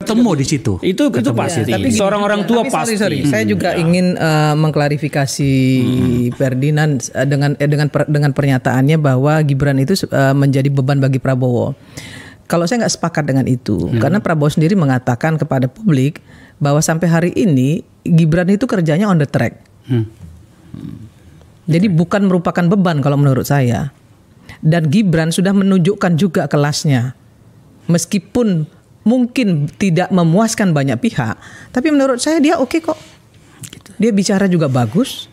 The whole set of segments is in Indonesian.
Temu di situ. Itu pasti. Tapi Seorang orang tua tapi pasti. Sorry. Saya juga ingin mengklarifikasi Ferdinand dengan pernyataannya bahwa Gibran itu menjadi beban bagi Prabowo. Kalau saya nggak sepakat dengan itu, karena Prabowo sendiri mengatakan kepada publik bahwa sampai hari ini Gibran itu kerjanya on the track. Jadi bukan merupakan beban kalau menurut saya. Dan Gibran sudah menunjukkan juga kelasnya. Meskipun mungkin tidak memuaskan banyak pihak, tapi menurut saya dia oke kok. Dia bicara juga bagus.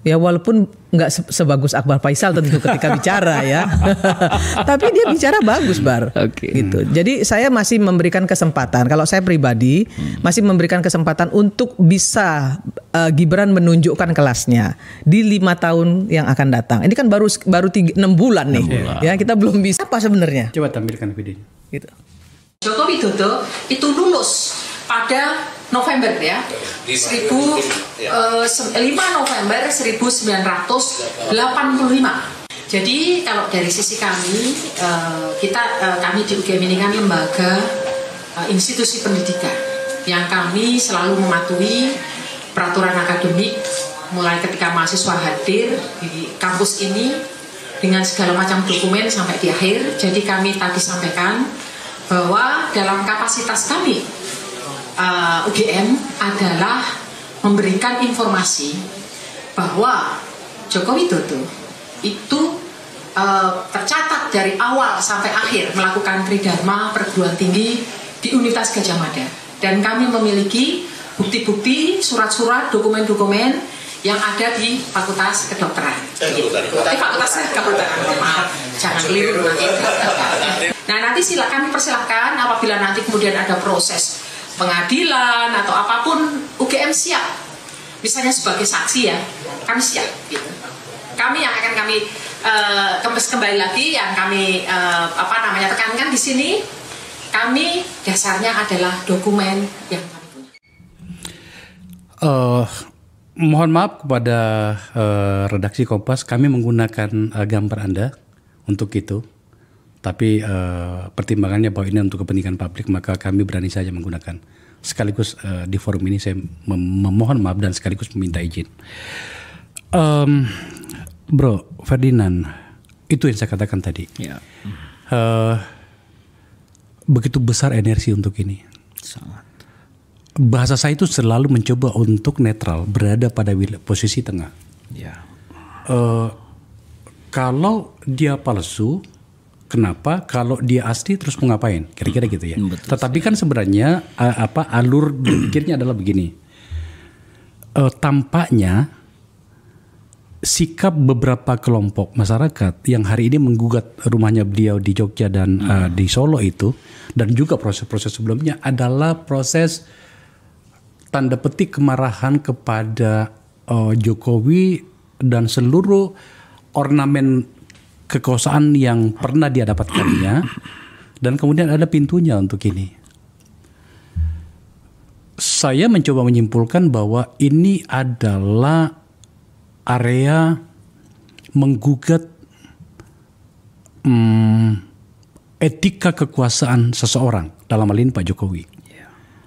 Ya walaupun nggak sebagus Akbar Faisal tentu ketika bicara ya. Tapi dia bicara bagus gitu. Jadi saya masih memberikan kesempatan. Kalau saya pribadi masih memberikan kesempatan untuk bisa Gibran menunjukkan kelasnya di 5 tahun yang akan datang. Ini kan baru 6 bulan nih. Ya kita belum bisa apa sebenarnya. Coba tampilkan videonya. Gitu. Joko Widodo itu lulus pada November ya, 5 November 1985. Jadi kalau dari sisi kami, kami di UGM ini kan lembaga institusi pendidikan yang kami selalu mematuhi peraturan akademik mulai ketika mahasiswa hadir di kampus ini dengan segala macam dokumen sampai di akhir. Jadi kami tadi sampaikan bahwa dalam kapasitas kami UGM adalah memberikan informasi bahwa Joko Widodo itu tercatat dari awal sampai akhir melakukan tridharma perguruan tinggi di Universitas Gadjah Mada, dan kami memiliki bukti-bukti, surat-surat, dokumen-dokumen yang ada di Fakultas Kedokteran. Fakultas Kedokteran, maaf, jangan keliru nanti. Nah nanti kami persilahkan apabila nanti kemudian ada proses pengadilan atau apapun, UGM siap. Misalnya sebagai saksi ya, kami siap. Gitu. Kami yang akan kami kembali lagi yang kami tekankan di sini, kami dasarnya adalah dokumen yang kami punya. Mohon maaf kepada redaksi Kompas, kami menggunakan gambar Anda untuk itu. Tapi pertimbangannya bahwa ini untuk kepentingan publik, maka kami berani saja menggunakan. Sekaligus di forum ini saya memohon maaf dan sekaligus meminta izin. Bro Ferdinand, itu yang saya katakan tadi. Ya. Begitu besar energi untuk ini. Sangat. Bahasa saya itu selalu mencoba untuk netral, berada pada posisi tengah. Ya. Kalau dia palsu, kenapa? Kalau dia asli terus mau ngapain? Kira-kira gitu ya. Betul. Tetapi kan sebenarnya alur berpikirnya adalah begini. Tampaknya sikap beberapa kelompok masyarakat yang hari ini menggugat rumahnya beliau di Jogja dan di Solo itu, dan juga proses-proses sebelumnya adalah proses tanda petik kemarahan kepada Jokowi dan seluruh ornamen kekuasaan yang pernah dia dapatkannya, dan kemudian ada pintunya untuk ini. Saya mencoba menyimpulkan bahwa ini adalah area menggugat etika kekuasaan seseorang, dalam hal ini Pak Jokowi.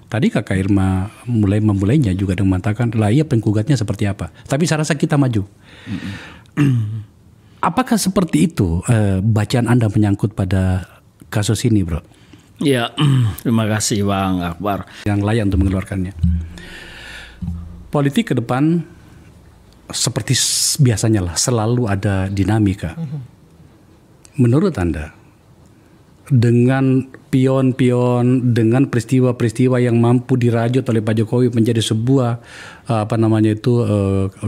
Tadi Kakak Irma memulainya juga dengan mengatakan, lah iya penggugatnya seperti apa. Tapi saya rasa kita maju. Apakah seperti itu bacaan Anda menyangkut pada kasus ini, Bro? Ya, terima kasih Bang Akbar. Yang layak untuk mengeluarkannya. Politik ke depan seperti biasanya lah, selalu ada dinamika. Menurut Anda, dengan pion-pion, dengan peristiwa-peristiwa yang mampu dirajut oleh Pak Jokowi menjadi sebuah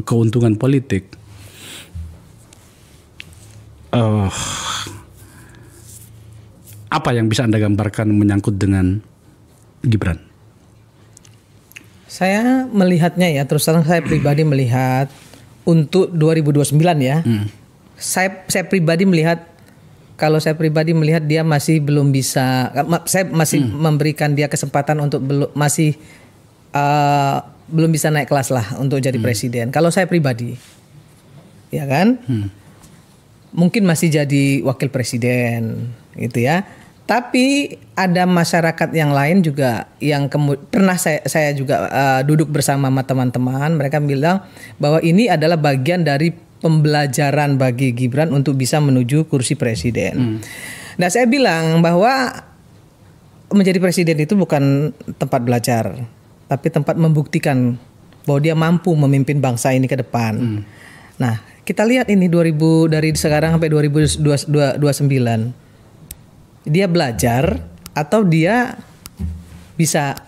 keuntungan politik, apa yang bisa Anda gambarkan menyangkut dengan Gibran? Saya melihatnya ya, terus terang saya pribadi melihat untuk 2029 ya. Saya pribadi melihat, kalau saya pribadi melihat dia masih belum bisa, saya masih memberikan dia kesempatan untuk belum bisa naik kelas lah untuk jadi presiden. Kalau saya pribadi, ya kan, mungkin masih jadi wakil presiden, gitu ya. Tapi ada masyarakat yang lain juga yang pernah saya juga duduk bersama sama teman-teman, mereka bilang bahwa ini adalah bagian dari pembelajaran bagi Gibran untuk bisa menuju kursi presiden. Nah, saya bilang bahwa menjadi presiden itu bukan tempat belajar, tapi tempat membuktikan bahwa dia mampu memimpin bangsa ini ke depan. Nah, kita lihat ini dari sekarang sampai 2029. Dia belajar atau dia bisa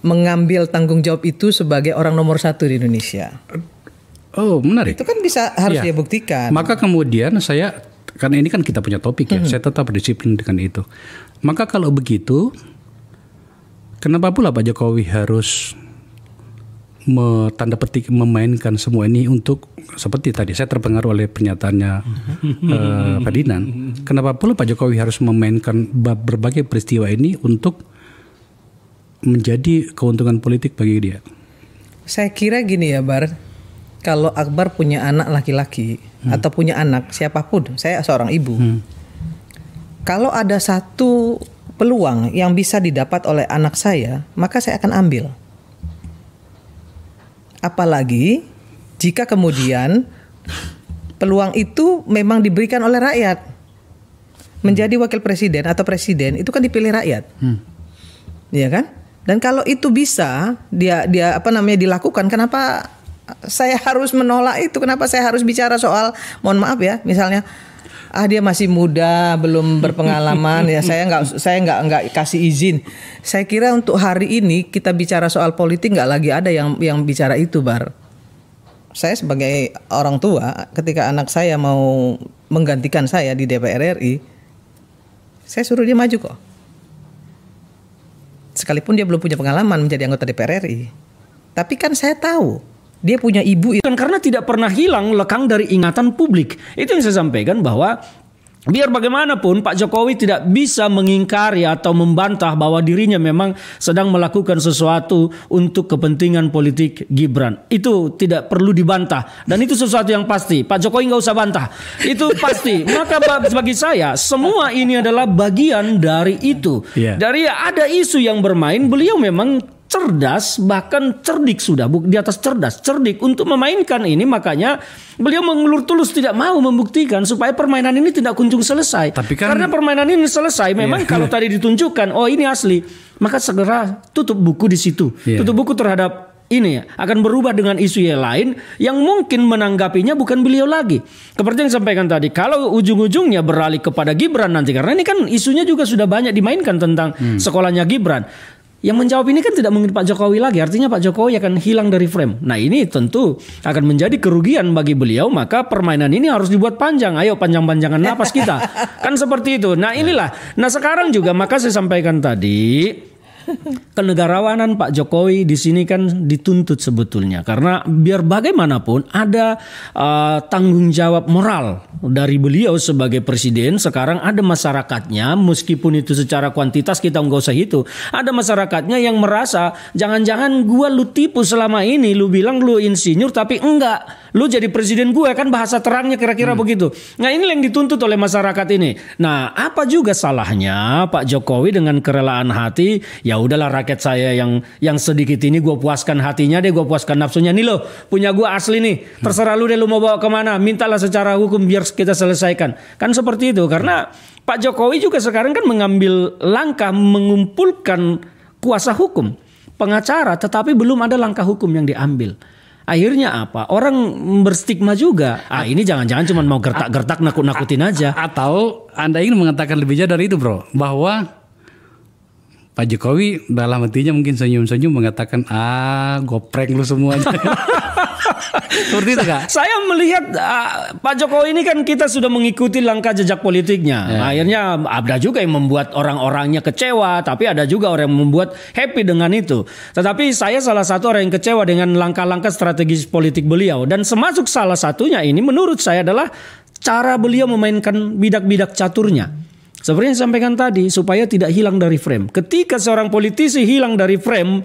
mengambil tanggung jawab itu sebagai orang nomor 1 di Indonesia. Oh, menarik. Itu kan harus dia buktikan. Maka kemudian karena ini kan kita punya topik ya, saya tetap disiplin dengan itu. Maka kalau begitu, kenapa pula Pak Jokowi harus tanda petik memainkan semua ini untuk seperti tadi saya terpengaruh oleh pernyataannya Ferdinand. Kenapa pula Pak Jokowi harus memainkan berbagai peristiwa ini untuk menjadi keuntungan politik bagi dia? Saya kira gini ya, Bar. Kalau Akbar punya anak laki-laki atau punya anak siapapun, saya seorang ibu. Kalau ada satu peluang yang bisa didapat oleh anak saya, maka saya akan ambil. Apalagi jika kemudian peluang itu memang diberikan oleh rakyat. Menjadi wakil presiden atau presiden itu kan dipilih rakyat. Iya kan? Dan kalau itu bisa dia dilakukan, kenapa saya harus menolak itu? Kenapa saya harus bicara soal, mohon maaf ya, misalnya dia masih muda, belum berpengalaman, ya saya nggak kasih izin. Saya kira untuk hari ini kita bicara soal politik nggak lagi ada yang bicara itu, Bar. Saya sebagai orang tua, ketika anak saya mau menggantikan saya di DPR RI, saya suruh dia maju kok. Sekalipun dia belum punya pengalaman menjadi anggota DPR RI, tapi kan saya tahu dia punya ibu itu. Karena tidak pernah hilang lekang dari ingatan publik. Itu yang saya sampaikan, bahwa biar bagaimanapun Pak Jokowi tidak bisa mengingkari atau membantah bahwa dirinya memang sedang melakukan sesuatu untuk kepentingan politik Gibran. Itu tidak perlu dibantah. Dan itu sesuatu yang pasti. Pak Jokowi nggak usah bantah. Itu pasti. Maka bagi saya semua ini adalah bagian dari itu. Dari ada isu yang bermain, beliau memang cerdas, bahkan cerdik sudah, di atas cerdik untuk memainkan ini. Makanya beliau mengulur tulus tidak mau membuktikan supaya permainan ini tidak kunjung selesai. Karena permainan ini selesai memang kalau tadi ditunjukkan oh ini asli, maka segera tutup buku di situ. Tutup buku terhadap ini akan berubah dengan isu yang lain yang mungkin menanggapinya bukan beliau lagi. Seperti yang disampaikan tadi, kalau ujung-ujungnya beralih kepada Gibran nanti, karena ini kan isunya juga sudah banyak dimainkan tentang sekolahnya Gibran. Yang menjawab ini kan tidak mungkin Pak Jokowi lagi. Artinya Pak Jokowi akan hilang dari frame. Nah, ini tentu akan menjadi kerugian bagi beliau. Maka permainan ini harus dibuat panjang. Ayo panjang-panjangan napas kita. Kan seperti itu. Nah, inilah. Nah, sekarang juga maka saya sampaikan tadi, kenegarawanan Pak Jokowi di sini kan dituntut sebetulnya, karena biar bagaimanapun ada tanggung jawab moral dari beliau sebagai presiden. Sekarang ada masyarakatnya, meskipun itu secara kuantitas kita nggak usah hitung, ada masyarakatnya yang merasa jangan-jangan gua lu tipu selama ini, lu bilang lu insinyur tapi enggak, lu jadi presiden gue, kan bahasa terangnya kira-kira begitu. Nah, ini yang dituntut oleh masyarakat ini. Nah, apa juga salahnya Pak Jokowi dengan kerelaan hati, ya udahlah rakyat saya yang sedikit ini gue puaskan hatinya deh, gue puaskan nafsunya. Nih lo punya gue asli nih, terserah lu deh lu mau bawa kemana, mintalah secara hukum biar kita selesaikan. Kan seperti itu. Karena Pak Jokowi juga sekarang kan mengambil langkah mengumpulkan kuasa hukum, pengacara, tetapi belum ada langkah hukum yang diambil. Akhirnya apa? Orang berstigma juga. Ini jangan-jangan cuma mau gertak-gertak nakut-nakutin aja. Atau Anda ingin mengatakan lebih jauh dari itu, Bro, bahwa Pak Jokowi dalam hatinya mungkin senyum-senyum mengatakan, gue prank lu semuanya. Seperti itu Kak? Saya melihat Pak Jokowi ini kan kita sudah mengikuti langkah jejak politiknya. Akhirnya ada juga yang membuat orang-orangnya kecewa, tapi ada juga orang yang membuat happy dengan itu. Tetapi saya salah satu orang yang kecewa dengan langkah-langkah strategis politik beliau. Dan termasuk salah satunya ini menurut saya adalah cara beliau memainkan bidak-bidak caturnya. Seperti yang disampaikan tadi, supaya tidak hilang dari frame. Ketika seorang politisi hilang dari frame,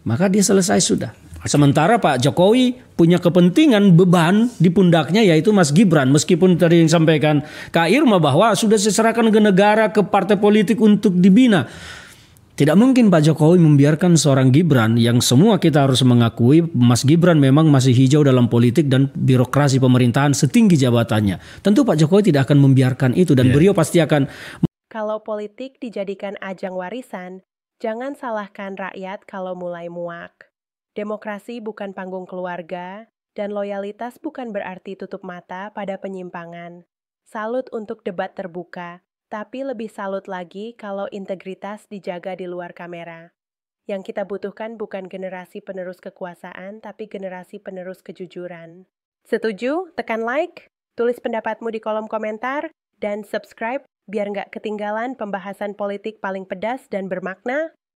maka dia selesai sudah. Sementara Pak Jokowi punya kepentingan beban di pundaknya yaitu Mas Gibran. Meskipun tadi yang sampaikan Kak Irma bahwa sudah diserahkan ke negara, ke partai politik untuk dibina. Tidak mungkin Pak Jokowi membiarkan seorang Gibran yang semua kita harus mengakui Mas Gibran memang masih hijau dalam politik dan birokrasi pemerintahan setinggi jabatannya. Tentu Pak Jokowi tidak akan membiarkan itu dan beliau pasti akan. Kalau politik dijadikan ajang warisan, jangan salahkan rakyat kalau mulai muak. Demokrasi bukan panggung keluarga, dan loyalitas bukan berarti tutup mata pada penyimpangan. Salut untuk debat terbuka, tapi lebih salut lagi kalau integritas dijaga di luar kamera. Yang kita butuhkan bukan generasi penerus kekuasaan, tapi generasi penerus kejujuran. Setuju? Tekan like, tulis pendapatmu di kolom komentar, dan subscribe biar nggak ketinggalan pembahasan politik paling pedas dan bermakna.